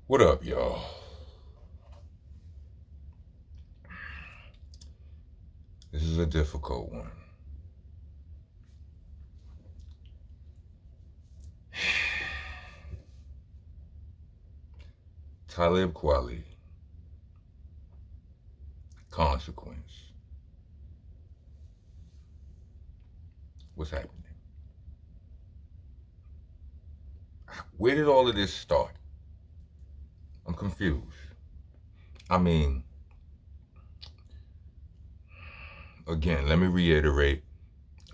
What up, y'all? This is a difficult one. Talib Kweli Consequence. What's happening? Where did all of this start? I'm confused. I mean, again, let me reiterate.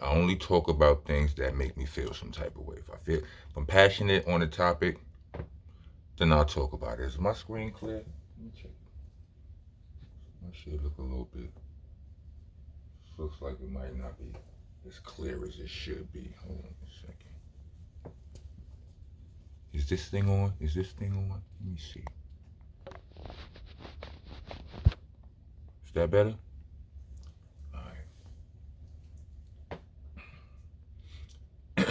I only talk about things that make me feel some type of way. If I'm passionate on a topic, then I'll talk about it. Is my screen clear? Let me check. My shit look a little bit. Looks like it might not be as clear as it should be. Hold on a second. Is this thing on? Is this thing on? Let me see. Is that better? All right.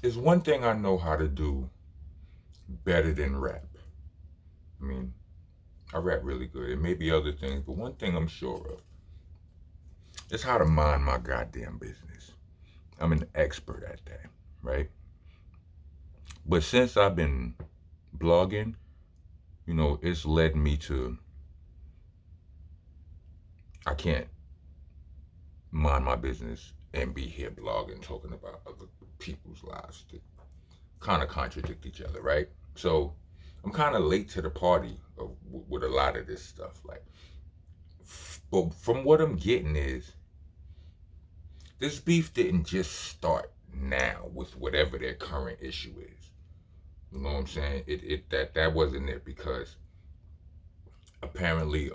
There's one thing I know how to do better than rap. I mean, I rap really good. It may be other things, but one thing I'm sure of is how to mind my goddamn business. I'm an expert at that, right? But since I've been blogging, it's led me to I can't mind my business and be here blogging, talking about other people's lives that kind of contradict each other, right? So I'm kind of late to the party with a lot of this stuff. But from what I'm getting is this beef didn't just start now with whatever their current issue is. You know what I'm saying? That wasn't it because apparently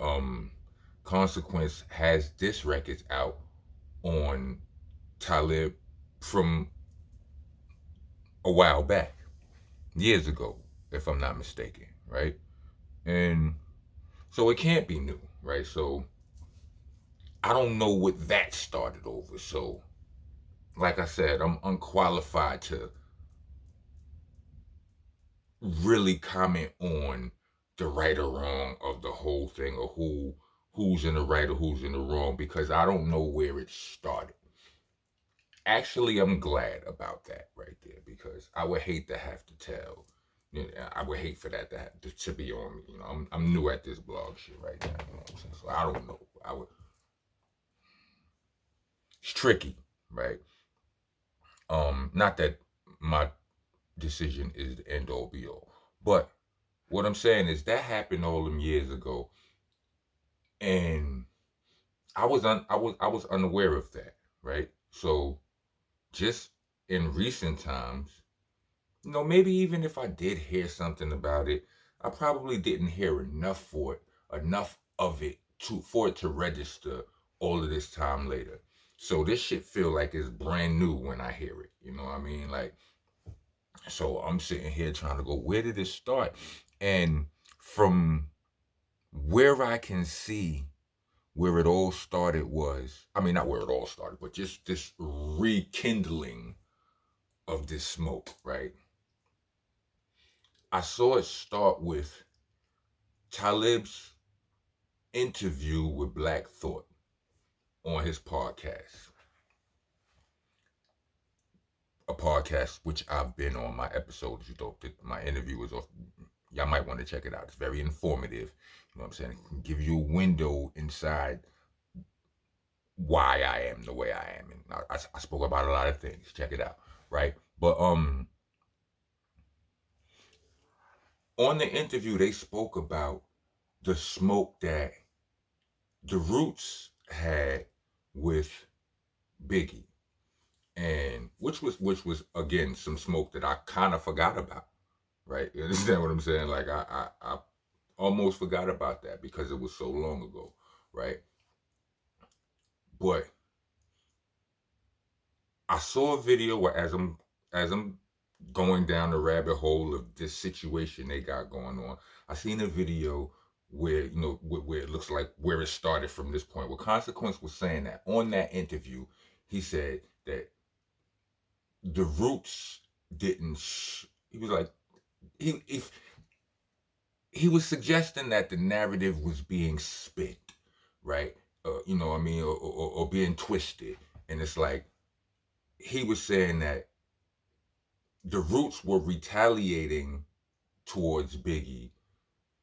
Consequence has diss records out on Talib from a while back, years ago, if I'm not mistaken, right? And so it can't be new, right? So I don't know what that started over. So, like I said, I'm unqualified to really comment on the right or wrong of the whole thing or who's in the right or who's in the wrong because I don't know where it started. Actually, I'm glad about that right there because I would hate to have to tell. I would hate for that to be on me. I'm new at this blog shit right now. You know what I'm saying? So I don't know. It's tricky, right? Not that my decision is the end all be all, but what I'm saying is that happened all them years ago, and I was unaware of that, right? So just in recent times, maybe even if I did hear something about it, I probably didn't hear enough of it for it to register all of this time later. So this shit feel like it's brand new when I hear it. You know what I mean? Like, so I'm sitting here trying to go, where did it start? And from where I can see where it all started was, I mean, not where it all started, but just this rekindling of this smoke, right? I saw it start with Talib's interview with Black Thought on his podcast. A podcast which I've been on my episodes. My interview was off. Y'all might want to check it out. It's very informative. You know what I'm saying? It can give you a window inside why I am the way I am. And I spoke about a lot of things. Check it out. Right? But on the interview they spoke about the smoke that the Roots had with Biggie, and which was again some smoke that I kind of forgot about, right? You understand what I'm saying? Like I almost forgot about that because it was so long ago, right? But I saw a video where as I'm going down the rabbit hole of this situation they got going on, I seen a video where where it looks like where it started from this point. Where Consequence was saying that on that interview, he said that the Roots didn't. He was like, he he was suggesting that the narrative was being spit, right? You know what I mean, or being twisted. And it's like he was saying that the Roots were retaliating towards Biggie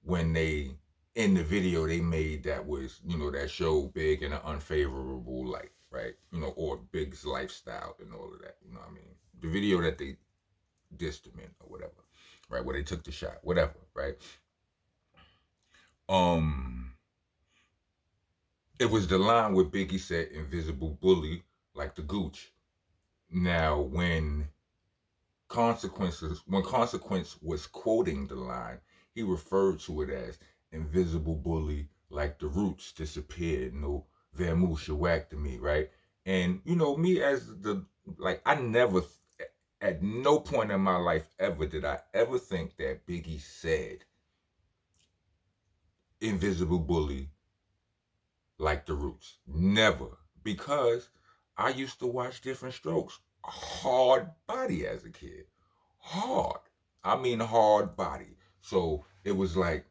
when they in the video they made that was, you know, that showed Big in an unfavorable light, right? You know, or Big's lifestyle and all of that. You know what I mean? The video that they dissed him in or whatever, right? Where they took the shot, whatever, right? Um, it was the line where Biggie said "invisible bully" like the Gooch. Now, when Consequence was quoting the line, he referred to it as "invisible bully like the Roots disappeared, no Vamoose whack to me," right? And you know, me as the like, I never, at no point in my life ever did I ever think that Biggie said "invisible bully" like the Roots. Never. Because I used to watch Different Strokes hard body as a kid. Hard. I mean hard body. So it was like,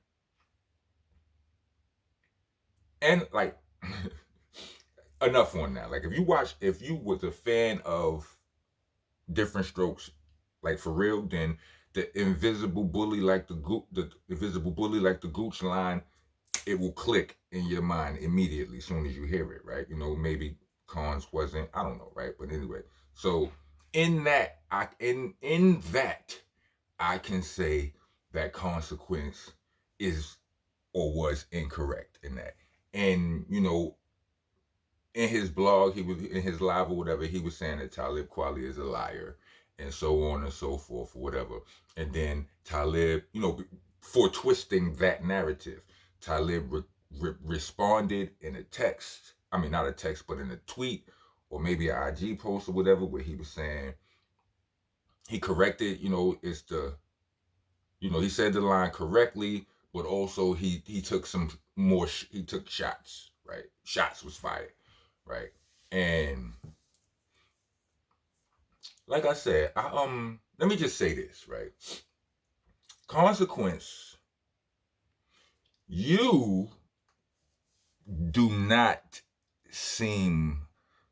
and like, enough on that. Like if you was a fan of Different Strokes, like for real, then the invisible bully like the Gooch line, it will click in your mind immediately as soon as you hear it, right? You know, maybe Cons wasn't, I don't know, right? But anyway, so in that I can say that Consequence is or was incorrect in that. And you know, in his blog, he was in his live or whatever, he was saying that Talib Kweli is a liar and so on and so forth or whatever. And then Talib, you know, for twisting that narrative, Talib responded in a text. I mean, not a text, but in a tweet or maybe an IG post or whatever, where he was saying he corrected. You know, you know, he said the line correctly, but also he took some more. He took shots. Right, shots was fired. Right, and like I said, let me just say this. Right, Consequence, you do not seem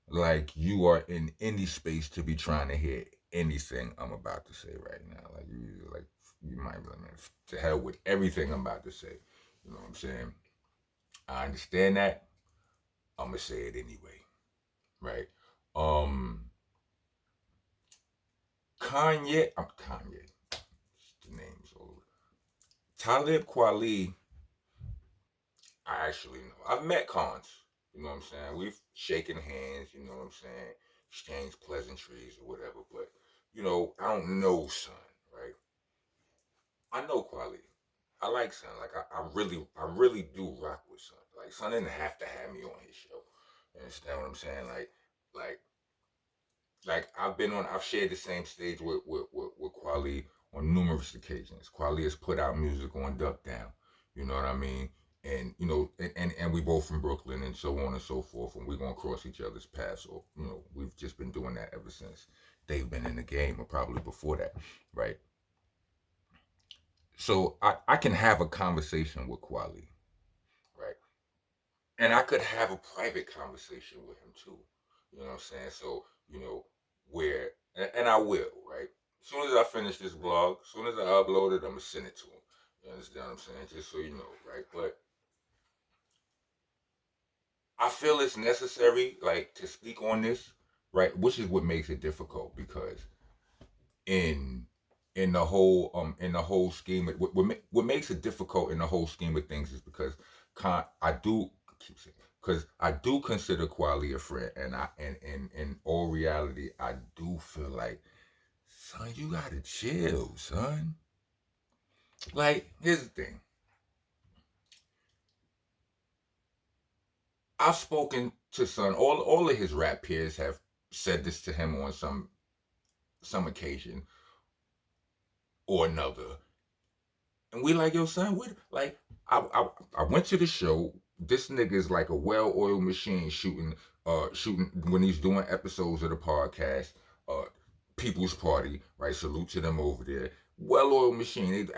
like you are in any space to be trying to hear anything I'm about to say right now. Like you might be like, man, to hell with everything I'm about to say. You know what I'm saying? I understand that. I'm gonna say it anyway, right? Um, Kanye. The name's old. Talib Kweli, I actually know. I've met Cons. You know what I'm saying? We've shaken hands. You know what I'm saying? Exchanged pleasantries or whatever. But you know, I don't know Son, right? I know Kweli. I like Son. Like I really do rock with Son. Like Son didn't have to have me on his show. You understand what I'm saying? Like I've shared the same stage with Kweli on numerous occasions. Kweli has put out music on Duck Down. You know what I mean? And you know, and we both from Brooklyn and so on and so forth, and we're gonna cross each other's paths. So you know, we've just been doing that ever since they've been in the game, or probably before that, right? So I can have a conversation with Kweli, right? And I could have a private conversation with him too. You know what I'm saying? So, you know, and I will, right? As soon as I finish this blog, as soon as I upload it, I'm gonna send it to him. You understand what I'm saying? Just so you know, right? But I feel it's necessary, like, to speak on this, right? Which is what makes it difficult because in in the whole scheme, what makes it difficult in the whole scheme of things is because I do keep saying, because I do consider Kweli a friend, and in all reality, I do feel like, son, you gotta chill, son. Like, here's the thing. I've spoken to Son. All of his rap peers have said this to him on some occasion or another. And we like, yo, son, what? Like, I went to the show. This nigga is like a well-oiled machine shooting when he's doing episodes of the podcast, uh, People's Party, right? Salute to them over there. well-oiled machine.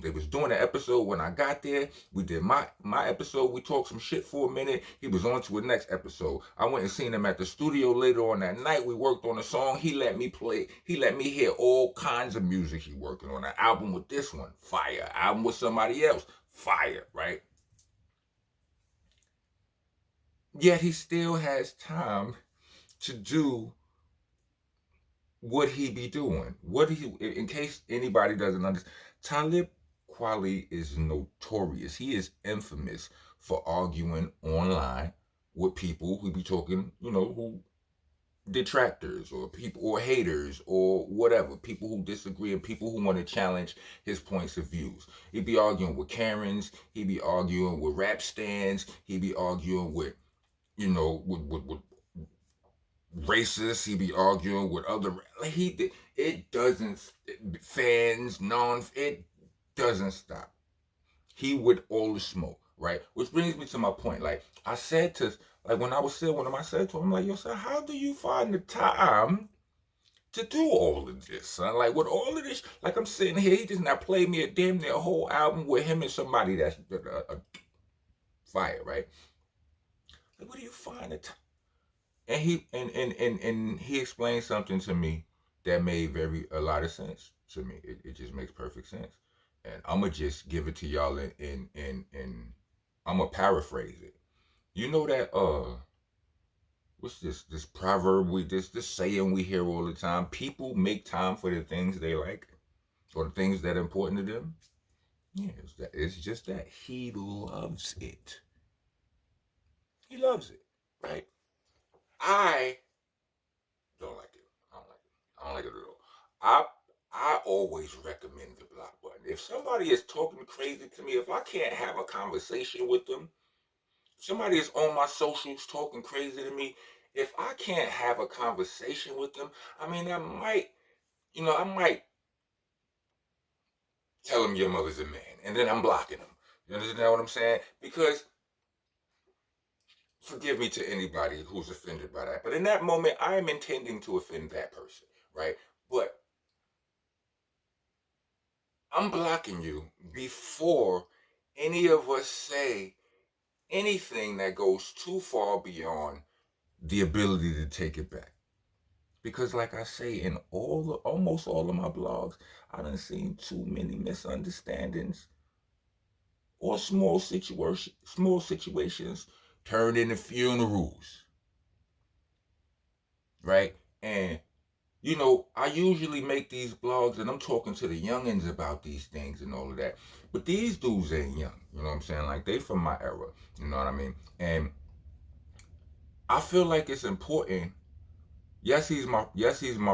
They was doing an episode when I got there. We did my episode. We talked some shit for a minute. He was on to the next episode. I went and seen him at the studio later on that night. We worked on a song. He let me play. He let me hear all kinds of music he working on. An album with this one, fire. Album with somebody else, fire. Right? Yet he still has time to do what he be doing. What he, in case anybody doesn't understand, Talib Kweli is notorious. He is infamous for arguing online with people who be talking, who detractors or people or haters or whatever, people who disagree and people who want to challenge his points of views. He be arguing with Karens. He be arguing with rap stands. He be arguing with, with racist. He be arguing with other. It doesn't. Fans, non. It doesn't stop. He with all the smoke, right? Which brings me to my point. Like I said to, like when I was sitting with him, I said to him, like, yo, sir, how do you find the time to do all of this, son? Like with all of this, like I'm sitting here, he just not played me a damn near whole album with him and somebody that's a fire, right? Like, where do you find the time? And he explained something to me that made a lot of sense to me. It just makes perfect sense. And I'ma just give it to y'all in I'ma paraphrase it. You know that what's this proverb this saying we hear all the time? People make time for the things they like or the things that are important to them. Yeah, it's just that. He loves it. He loves it. Right? I don't like it. I don't like it. I don't like it at all. I I always recommend the block button. If somebody is talking crazy to me, if I can't have a conversation with them, somebody is on my socials talking crazy to me, if I can't have a conversation with them, I mean, I might tell them your mother's a man, and then I'm blocking them. You understand what I'm saying? Because forgive me to anybody who's offended by that, but in that moment, I am intending to offend that person, right? But I'm blocking you before any of us say anything that goes too far beyond the ability to take it back. Because like I say in almost all of my blogs, I done seen too many misunderstandings or small situations turned into funerals. Right? And I usually make these blogs and I'm talking to the youngins about these things and all of that. But these dudes ain't young. You know what I'm saying? Like they from my era. You know what I mean? And I feel like it's important. Yes, he's my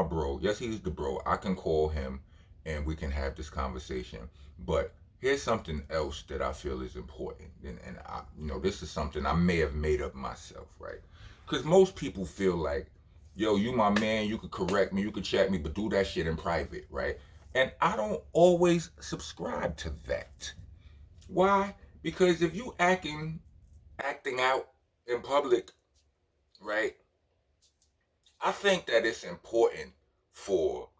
bro. Yes, he's the bro. I can call him and we can have this conversation. But here's something else that I feel is important. And this is something I may have made up myself, right? Because most people feel like, yo, you my man, you could correct me, you could check me, but do that shit in private, right? And I don't always subscribe to that. Why? Because if you acting out in public, right? I think that it's important for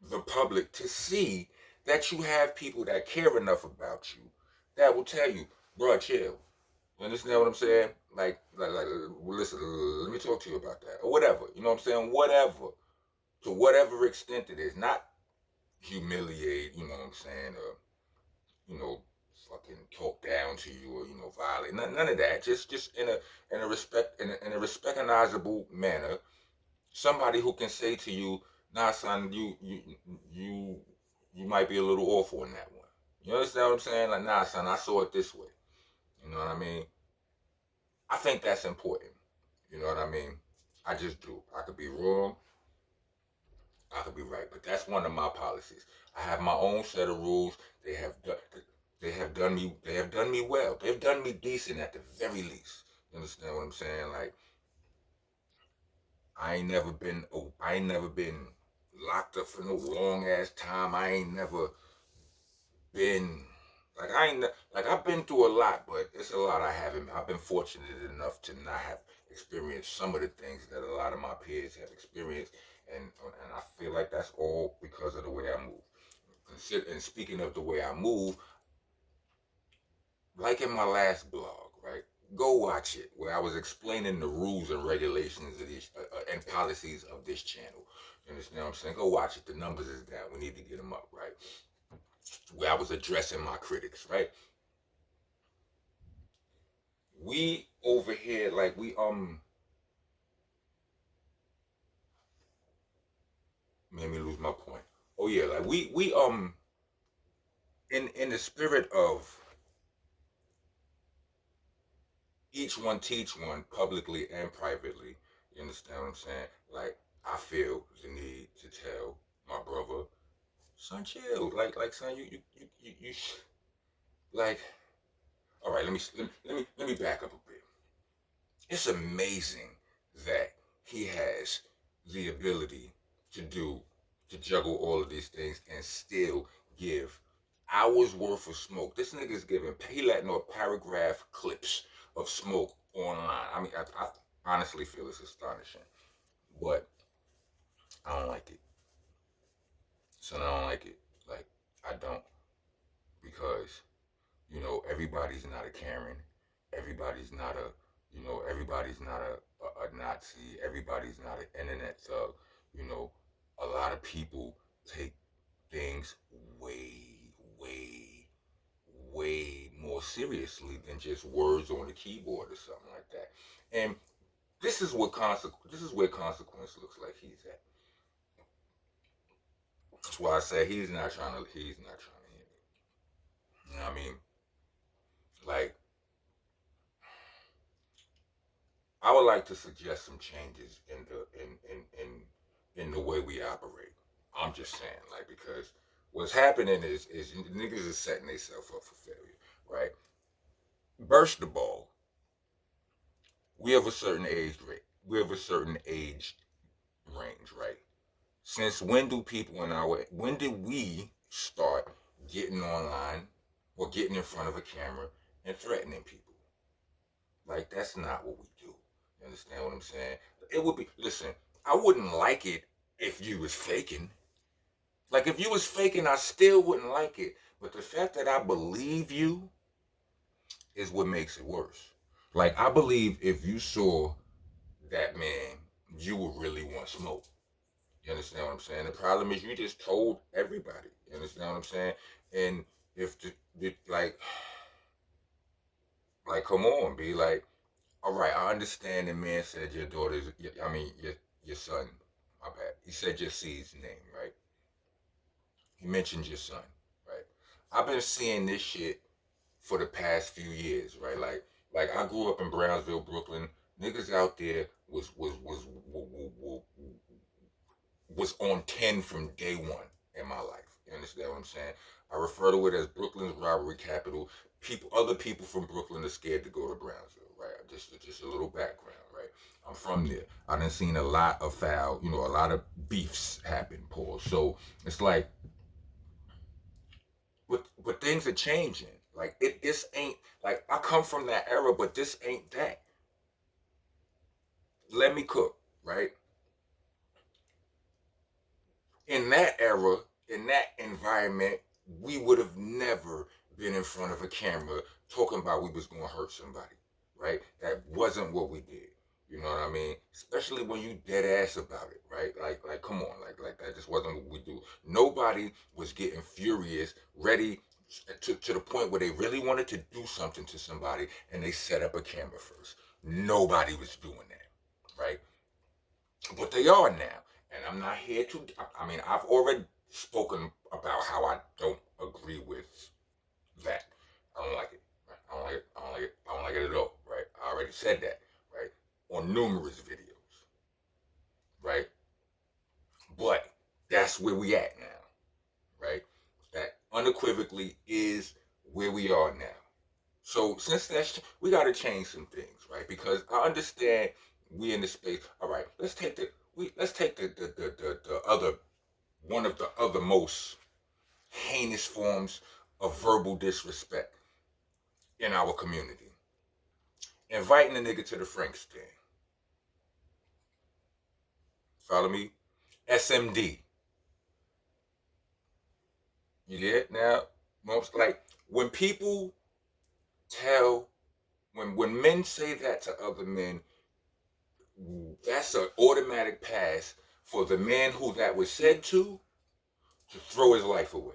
the public to see that you have people that care enough about you that will tell you, bro, chill. You understand what I'm saying? Like, listen, let me talk to you about that, or whatever. You know what I'm saying? Whatever, to whatever extent it is, not humiliate. You know what I'm saying? Or you know, fucking talk down to you, or violate. None of that. Just in a recognizable manner. Somebody who can say to you, "Nah, son, you you might be a little off on that one." You understand what I'm saying? Like, "Nah, son, I saw it this way." You know what I mean? I think that's important. You know what I mean? I just do. I could be wrong. I could be right, but that's one of my policies. I have my own set of rules. They have done me well. They've done me decent at the very least. You understand what I'm saying? Like I ain't never been locked up for no long ass time. I ain't never been like I've been through a lot, but it's a lot I haven't. I've been fortunate enough to not have experienced some of the things that a lot of my peers have experienced, and I feel like that's all because of the way I move. And speaking of the way I move, like in my last blog, right? Go watch it, where I was explaining the rules and regulations of these and policies of this channel. You understand what I'm saying? Go watch it. The numbers is down. We need to get them up, right? Where I was addressing my critics, right? We over here, like we made me lose my point. Oh yeah, like we in the spirit of each one teach one publicly and privately. You understand what I'm saying? Like I feel the need to tell my brother, son, chill. Like son, like. All right, let me back up a bit. It's amazing that he has the ability to do to juggle all of these things and still give hours worth of smoke. This nigga is giving he letting off paragraph clips of smoke online. I mean, I honestly feel it's astonishing, but I don't like it. So I don't like it. Like I don't because everybody's not a Karen, everybody's not a everybody's not a Nazi, everybody's not an internet thug. You know, a lot of people take things way, way, way more seriously than just words on the keyboard or something like that. And this is where consequence looks like he's at. That's why I say he's not trying to hit me. You know what I mean? Like I would like to suggest some changes in the way we operate. I'm just saying, like, because what's happening is niggas is setting themselves up for failure, right? Burst the ball. We have a certain age rate. We have a certain age range, right? Since when did we start getting online or getting in front of a camera and threatening people? Like that's not what we do. You understand what I'm saying? It would be listen, I wouldn't like it if you was faking. Like if you was faking, I still wouldn't like it. But the fact that I believe you is what makes it worse. Like I believe if you saw that man, you would really want smoke. You understand what I'm saying? The problem is you just told everybody. You understand what I'm saying? And if like come on, be like, all right, I understand the man said your daughter's, I mean, your son, my bad. He said your seed's name, right? He mentioned your son, right? I've been seeing this shit for the past few years, right? Like I grew up in Brownsville, Brooklyn. Niggas out there was on 10 from day one in my life. You understand what I'm saying? I refer to it as Brooklyn's robbery capital. Other people from Brooklyn are scared to go to Brownsville, right? Just a little background, right? I'm from there. I done seen a lot of a lot of beefs happen, Paul. So it's like, but things are changing. Like this ain't like I come from that era, but this ain't that. Let me cook, right? In that era, in that environment, we would have never been in front of a camera talking about we was gonna hurt somebody, right? That wasn't what we did. You know what I mean? Especially when you dead ass about it, right? Like, come on, like that just wasn't what we do. Nobody was getting furious, ready to the point where they really wanted to do something to somebody, and they set up a camera first. Nobody was doing that, right? But they are now. And I'm not here to, I mean, I've already spoken about how I don't agree with that. I don't like it. Right? I don't like it. I don't like it. I don't like it at all. Right? I already said that. Right? On numerous videos. Right? But that's where we at now. Right? That unequivocally is where we are now. So since we got to change some things, right? Because I understand we in the space. All right, let's take the other one of the other most heinous forms of verbal disrespect in our community. Inviting a nigga to the Frank stand. Follow me? SMD. You get now? Most like when people tell when men say that to other men, that's an automatic pass for the man who that was said to throw his life away.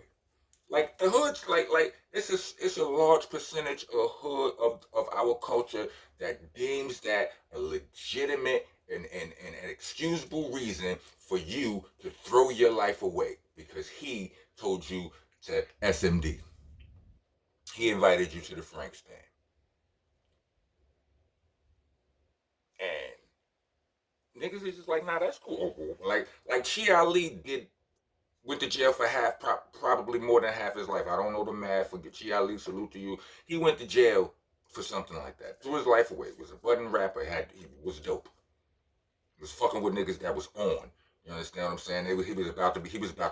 Like the hoods, like it's a large percentage of hood of our culture that deems that a legitimate and an excusable reason for you to throw your life away because he told you to SMD. He invited you to the Frank stand. And niggas is just like, nah, that's cool. Like Chi Ali did went to jail for probably more than half his life. I don't know the math. For Chi Ali, salute to you. He went to jail for something like that. Threw his life away. Was a budding rapper. He was dope. He was fucking with niggas that was on. You understand what I'm saying? He was about to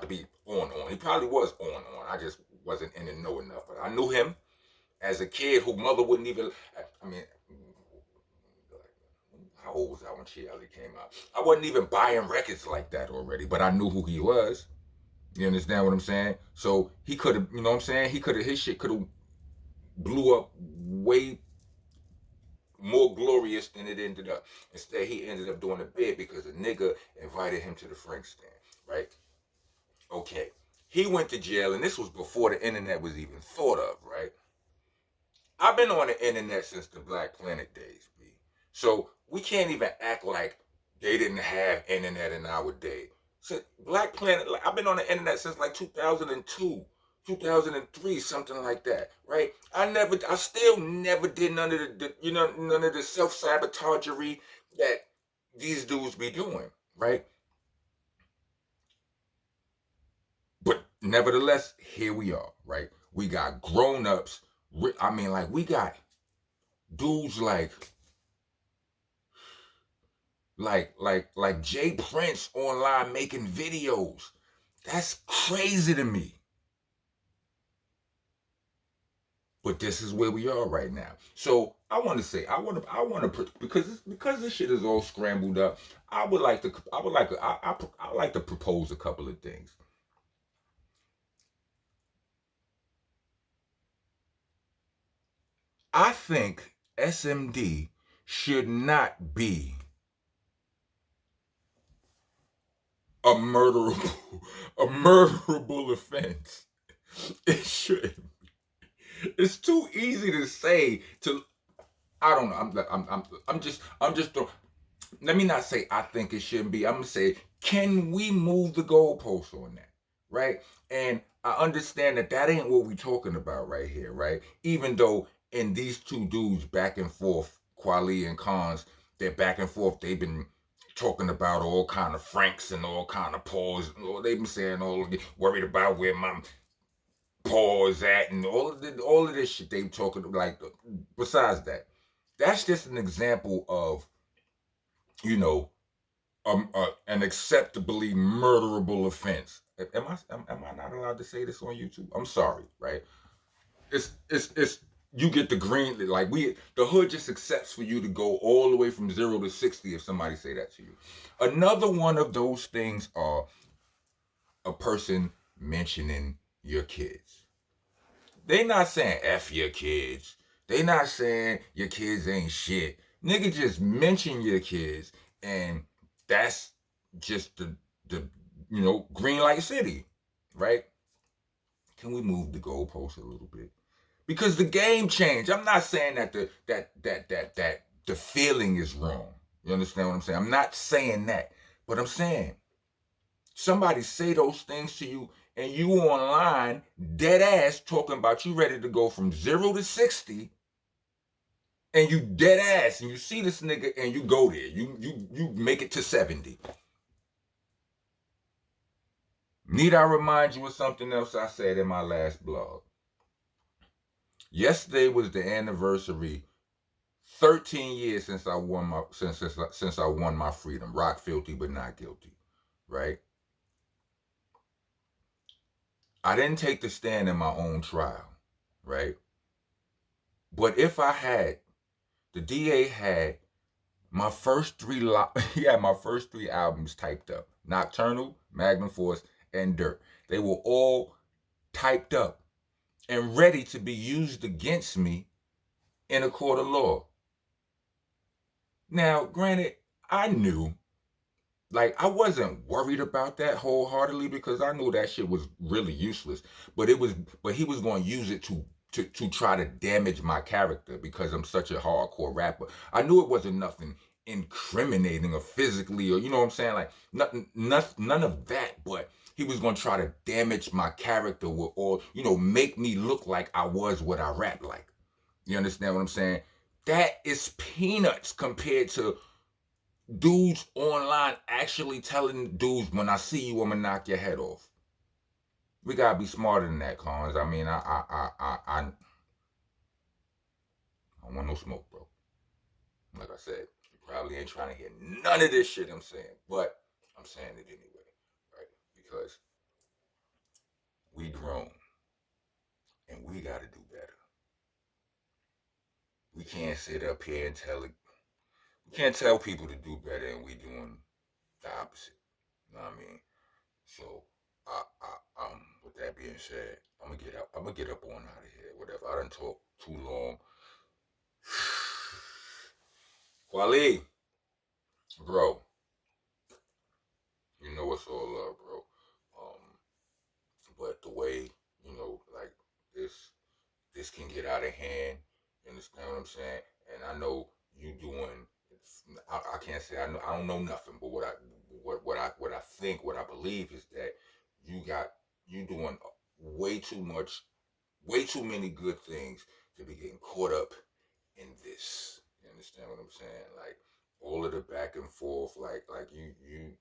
be on. He probably was on. I just wasn't in the know enough. But I knew him as a kid whose mother wouldn't even. I mean, how old was I when Chi Ali came out? I wasn't even buying records like that already, but I knew who he was. You understand what I'm saying? So he could have, you know what I'm saying? His shit could have blew up way more glorious than it ended up. Instead, he ended up doing a bid because a nigga invited him to the Frank stand, right? Okay. He went to jail, and this was before the internet was even thought of, right? I've been on the internet since the Black Planet days, B. So we can't even act like they didn't have internet in our day. So Black Planet, like, I've been on the internet since like 2002, 2003, something like that, right? I still never did none of none of the self-sabotagery that these dudes be doing, right? But nevertheless, here we are, right? We got grown-ups. I mean, like, we got dudes like Jay Prince online making videos. That's crazy to me. But this is where we are right now. So I want to say, I want to because this shit is all scrambled up. I would like to propose a couple of things. I think SMD should not be a murderable a murderable offense. It should. It's too easy to say to. I don't know. I'm just. Let me not say I think it shouldn't be. I'm gonna say, can we move the goalposts on that, right? And I understand that that ain't what we're talking about right here, right? Even though in these two dudes back and forth, Kweli and Cons, they're back and forth. They've been talking about all kind of Franks and all kind of Pauls. They've been saying worried about where my pause at and all of this shit they talking like. Besides that, that's just an example of you know an acceptably murderable offense. Am I not allowed to say this on YouTube? I'm sorry, right? It's you get the green like the hood just accepts for you to go all the way from 0 to 60 if somebody say that to you. Another one of those things are a person mentioning your kids. They not saying F your kids. They not saying your kids ain't shit. Nigga just mention your kids and that's just the green light city, right? Can we move the goalpost a little bit? Because the game changed. I'm not saying that the feeling is wrong. You understand what I'm saying? I'm not saying that. But I'm saying somebody say those things to you and you online dead ass talking about you ready to go from 0 to 60 and you dead ass and you see this nigga and you go there. You make it to 70. Need I remind you of something else I said in my last blog? Yesterday was the anniversary 13 years since I won my since I won my freedom. Rock filthy but not guilty, right? I didn't take the stand in my own trial, right? But if I had, the DA had my first he had my first three albums typed up: Nocturnal, Magnum Force, and Dirt. They were all typed up and ready to be used against me in a court of law. Now, granted, I knew, like, I wasn't worried about that wholeheartedly because I knew that shit was really useless. But he was going to use it to try to damage my character because I'm such a hardcore rapper. I knew it wasn't nothing incriminating or physically, or you know what I'm saying, like none of that. But he was going to try to damage my character or make me look like I was what I rap like. You understand what I'm saying? That is peanuts compared to dudes online actually telling dudes, when I see you, I'm gonna knock your head off. We gotta be smarter than that, Cons. I mean, I don't want no smoke, bro. Like I said, you probably ain't trying to hear none of this shit I'm saying, but I'm saying it anyway, right? Because we grown and we gotta do better. We can't sit up here and we can't tell people to do better and we doing the opposite. You know what I mean? So, with that being said, I'm gonna get up. I'm gonna get up on out of here. Whatever. I done talk too long. Kweli, bro, you know it's all love, bro. But the way like this can get out of hand. You understand what I'm saying? And I know you doing. I can't say I don't know nothing, but what I think, what I believe is that you doing way too much, way too many good things to be getting caught up in this. You understand what I'm saying? Like all of the back and forth, like you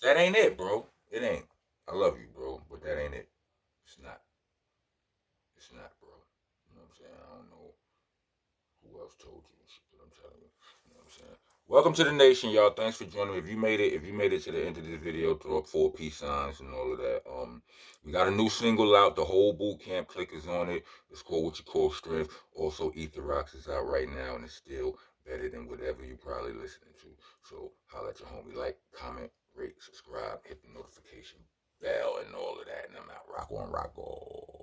that ain't it, bro. It ain't. I love you, bro, but that ain't it. It's not. It's not, bro. You know what I'm saying? I don't know who else told you and shit, but I'm telling you. You know what I'm saying? Welcome to the nation, y'all. Thanks for joining me. If you made it to the end of this video, throw up 4 peace signs and all of that. We got a new single out. The whole boot camp click is on it. It's called What You Call Strength. Also, Ether Rocks is out right now, and it's still better than whatever you probably listening to. So holla at your homie. Like, comment, rate, subscribe, hit the notification bell, and all of that. And I'm out. Rock on, rock on.